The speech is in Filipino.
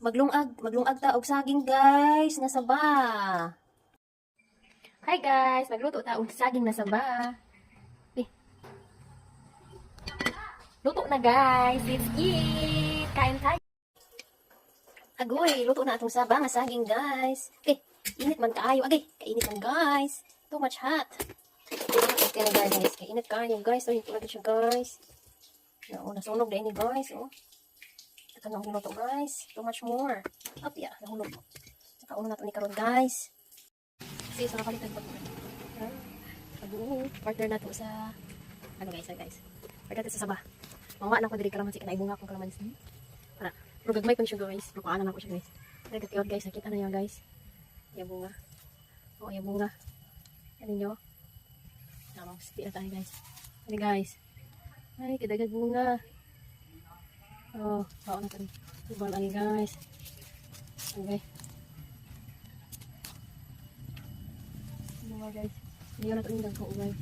Maglungag ta og saging guys, nga saba. Hi guys, magluto ta og saging na saba. Luto na guys, let's eat. Kain tayo. Agoy, luto na atong saba nga saging guys. Okay, init man kaayo. Agay, kainit man guys. Too much hot. Okay na guys, kainit kaayo guys. Ay, tulad siya guys. Nasunog na ini guys. Oh. Ito na luto guys. Too much more. Up ya, nahulog. Saka uno na ito ni karon guys. Kasi sa kapalitan pa. Partner na ito sa ano guys. Partner na ito sa saba. Mawa lang ko diri kalamansi kana ibunga akong kalamansi. Para pero gagmay pa siya guys. Pero kuanan ako siya guys. Dili ka guys, nakita na niya guys. Ya bunga. Oh, ya bunga. Ano niyo? Tama, sipi na tayo guys. Ano guys? Ay, kadagag bunga. Oh, baon na tayo. Ibang lagi guys. Okay. Bunga guys. Hindi na ito yung dagko guys.